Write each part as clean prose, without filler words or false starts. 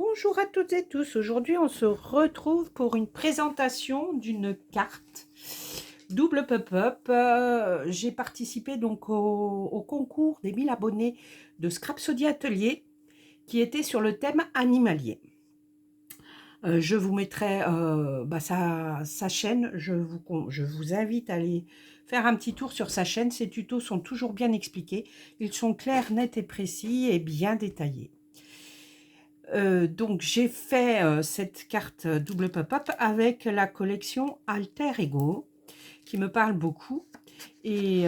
Bonjour à toutes et tous, aujourd'hui on se retrouve pour une présentation d'une carte double pop-up. J'ai participé donc au concours des 1000 abonnés de Scrapsody Atelier qui était sur le thème animalier. Je vous mettrai sa chaîne, je vous invite à aller faire un petit tour sur sa chaîne. Ces tutos sont toujours bien expliqués, ils sont clairs, nets et précis et bien détaillés. Donc j'ai fait cette carte double pop-up avec la collection Alter Ego qui me parle beaucoup, et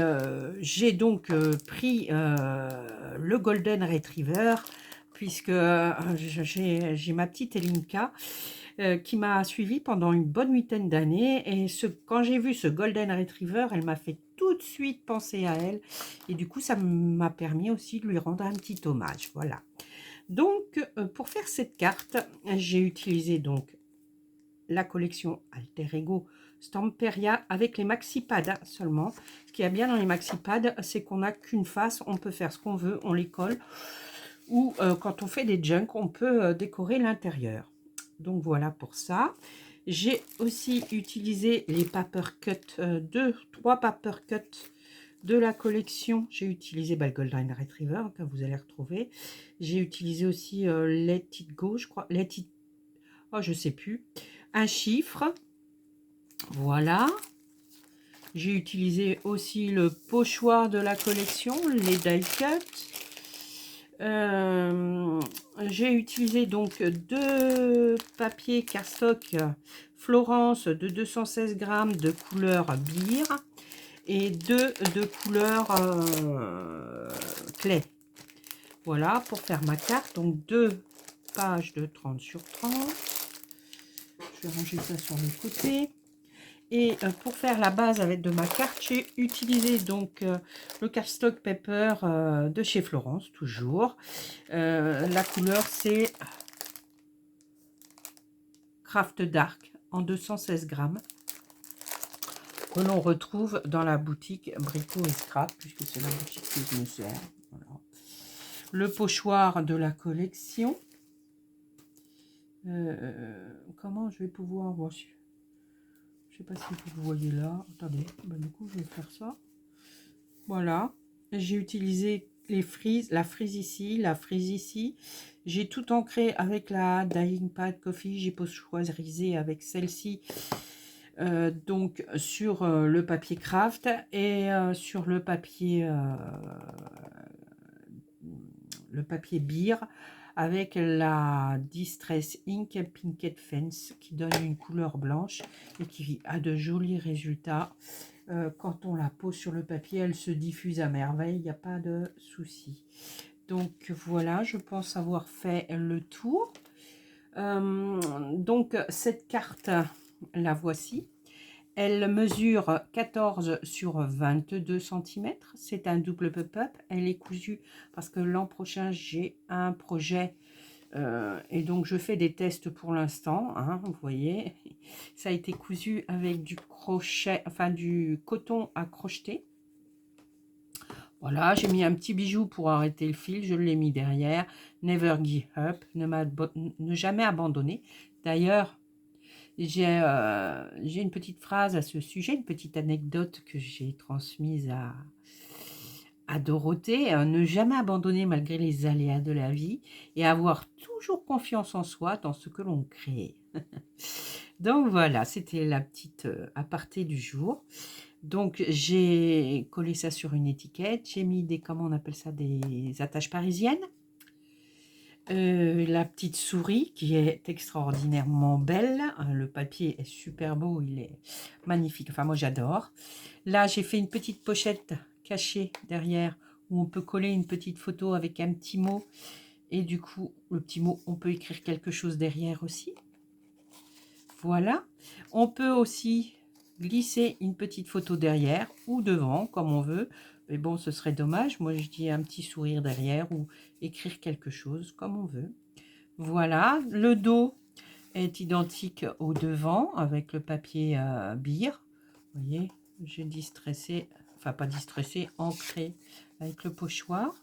j'ai donc pris le Golden Retriever puisque j'ai ma petite Elinka qui m'a suivi pendant une bonne huitaine d'années, et quand j'ai vu ce Golden Retriever, elle m'a fait tout de suite penser à elle, et du coup ça m'a permis aussi de lui rendre un petit hommage. Voilà. Donc, pour faire cette carte, j'ai utilisé donc la collection Alter Ego Stamperia avec les maxi-pads seulement. Ce qu'il y a bien dans les maxi-pads, c'est qu'on n'a qu'une face, on peut faire ce qu'on veut, on les colle, ou quand on fait des junks, on peut décorer l'intérieur. Donc voilà pour ça. J'ai aussi utilisé les paper cut, 3 paper cut de la collection. J'ai utilisé le Golden Retriever que vous allez retrouver. J'ai utilisé aussi Let It Go, je crois. Let It... Oh, je sais plus. Un chiffre. Voilà. J'ai utilisé aussi le pochoir de la collection, les die cut. J'ai utilisé donc 2 papiers cardstock Florence de 216 grammes de couleur bière et 2 de couleur clay. Voilà pour faire ma carte. Donc 2 pages de 30 sur 30. Je vais ranger ça sur le côté. Et pour faire la base avec de ma carte, j'ai utilisé donc le cardstock paper de chez Florence, toujours. La couleur c'est Craft Dark en 216 grammes, que l'on retrouve dans la boutique Brico et Scrap, puisque c'est la boutique que je me sers. Voilà. Le pochoir de la collection. Comment je vais pouvoir voir? Je sais pas si vous voyez là. Attendez, du coup je vais faire ça. Voilà, j'ai utilisé les frises, la frise ici, la frise ici. J'ai tout ancré avec la Dying Pad Coffee. J'ai pochoirisé avec celle-ci, donc sur le papier craft et sur le papier beer avec la Distress Ink Pinkett Fence qui donne une couleur blanche et qui a de jolis résultats. Quand on la pose sur le papier, elle se diffuse à merveille, il n'y a pas de souci. Donc voilà, je pense avoir fait le tour. Donc cette carte, la voici. Elle mesure 14 sur 22 cm. C'est un double pop-up. Elle est cousue parce que l'an prochain, j'ai un projet. Et donc, je fais des tests pour l'instant. Hein, vous voyez, ça a été cousu avec du crochet, enfin du coton à crocheter. Voilà, j'ai mis un petit bijou pour arrêter le fil. Je l'ai mis derrière. Never give up. Ne jamais abandonner. D'ailleurs, j'ai une petite phrase à ce sujet, une petite anecdote que j'ai transmise à Dorothée. Ne jamais abandonner malgré les aléas de la vie et avoir toujours confiance en soi dans ce que l'on crée. Donc voilà, c'était la petite aparté du jour. Donc j'ai collé ça sur une étiquette, j'ai mis des, comment on appelle ça, des attaches parisiennes. La petite souris qui est extraordinairement belle. Le papier est super beau, il est magnifique. Enfin, moi j'adore. Là, j'ai fait une petite pochette cachée derrière où on peut coller une petite photo avec un petit mot. Et du coup, le petit mot, on peut écrire quelque chose derrière aussi. Voilà. On peut aussi glisser une petite photo derrière ou devant, comme on veut. Mais bon, ce serait dommage. Moi, je dis un petit sourire derrière ou écrire quelque chose comme on veut. Voilà. Le dos est identique au devant avec le papier beer. Vous voyez, j'ai distressé, enfin pas distressé, ancré avec le pochoir.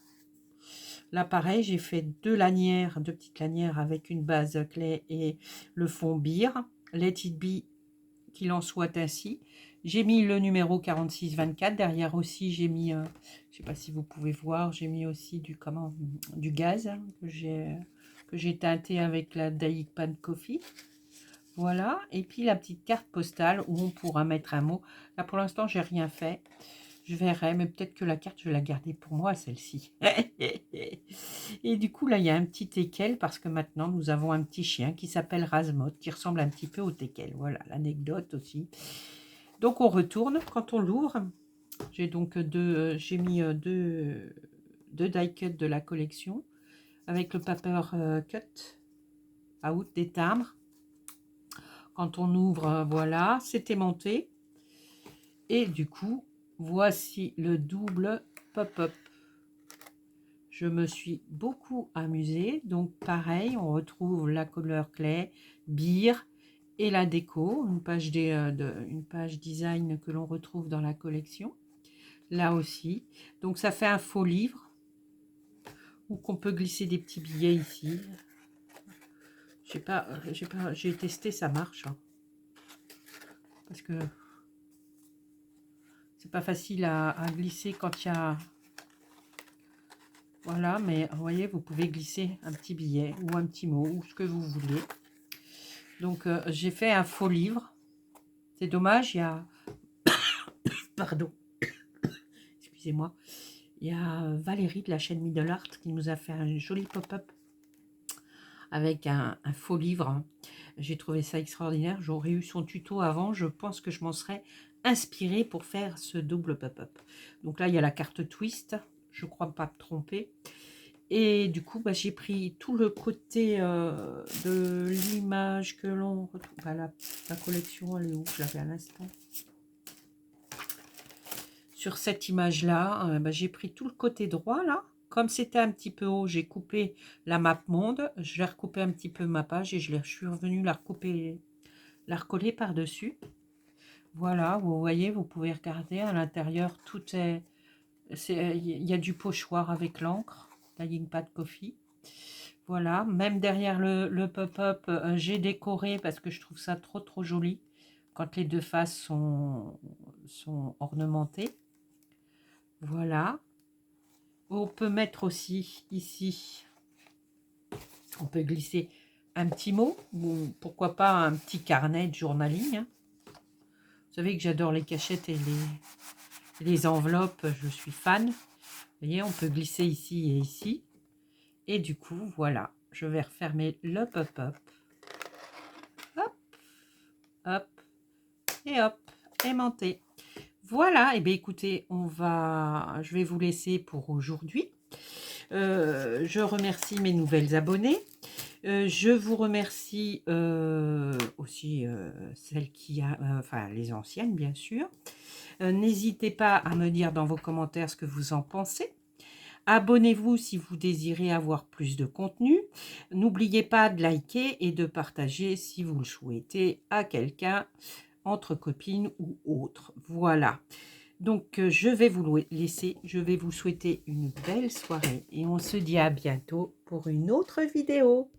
Là, pareil, j'ai fait deux lanières, deux petites lanières avec une base clé et le fond bire. Let it be, qu'il en soit ainsi. J'ai mis le numéro 4624. Derrière aussi, j'ai mis, je ne sais pas si vous pouvez voir, j'ai mis aussi du gaz hein, que j'ai teinté avec la Daiik Pan Coffee. Voilà. Et puis la petite carte postale où on pourra mettre un mot. Là, pour l'instant, j'ai rien fait. Je verrai, mais peut-être que la carte, je vais la garder pour moi, celle-ci. Et du coup, là, il y a un petit teckel, parce que maintenant, nous avons un petit chien qui s'appelle Razmot, qui ressemble un petit peu au teckel. Voilà, l'anecdote aussi. Donc, on retourne. Quand on l'ouvre, j'ai donc j'ai mis deux die cut de la collection, avec le paper cut out des timbres. Quand on ouvre, voilà, c'est aimanté. Et du coup, voici le double pop-up. Je me suis beaucoup amusée. Donc pareil, on retrouve la couleur clé, bire et la déco. Une page design que l'on retrouve dans la collection. Là aussi. Donc ça fait un faux livre. Ou qu'on peut glisser des petits billets ici. J'ai testé, ça marche. Hein. Parce que c'est pas facile à glisser quand il y a... Voilà, mais vous voyez, vous pouvez glisser un petit billet ou un petit mot ou ce que vous voulez. Donc, j'ai fait un faux livre. C'est dommage, il y a... Pardon. Excusez-moi. Il y a Valérie de la chaîne Middle Art qui nous a fait un joli pop-up avec un faux livre. J'ai trouvé ça extraordinaire. J'aurais eu son tuto avant. Je pense que je m'en serais inspirée pour faire ce double pop-up. Donc là, il y a la carte twist. Je crois pas me tromper. Et du coup, bah, j'ai pris tout le côté de l'image que l'on retrouve. Bah, la collection, elle est où? Je l'avais à l'instant. Sur cette image-là, bah, j'ai pris tout le côté droit, là. Comme c'était un petit peu haut, j'ai coupé la map monde. Je vais recouper un petit peu ma page et je suis revenue la recoller par-dessus. Voilà, vous voyez, vous pouvez regarder à l'intérieur, tout est... Il y a du pochoir avec l'encre, la Daiik Pan Coffee. Voilà, même derrière le pop-up, j'ai décoré parce que je trouve ça trop joli quand les deux faces sont ornementées. Voilà. On peut mettre aussi ici, on peut glisser un petit mot, ou pourquoi pas un petit carnet de journaling. Hein. Vous savez que j'adore les cachettes et les enveloppes, je suis fan. Vous voyez, on peut glisser ici et ici. Et du coup, voilà, je vais refermer le pop-up. Hop, hop, et hop, aimanté. Voilà, et bien écoutez, je vais vous laisser pour aujourd'hui. Je remercie mes nouvelles abonnées. Je vous remercie aussi celles enfin les anciennes bien sûr. N'hésitez pas à me dire dans vos commentaires ce que vous en pensez. Abonnez-vous si vous désirez avoir plus de contenu. N'oubliez pas de liker et de partager si vous le souhaitez à quelqu'un, entre copines ou autres. Voilà. Donc, je vais vous laisser. Je vais vous souhaiter une belle soirée et on se dit à bientôt pour une autre vidéo.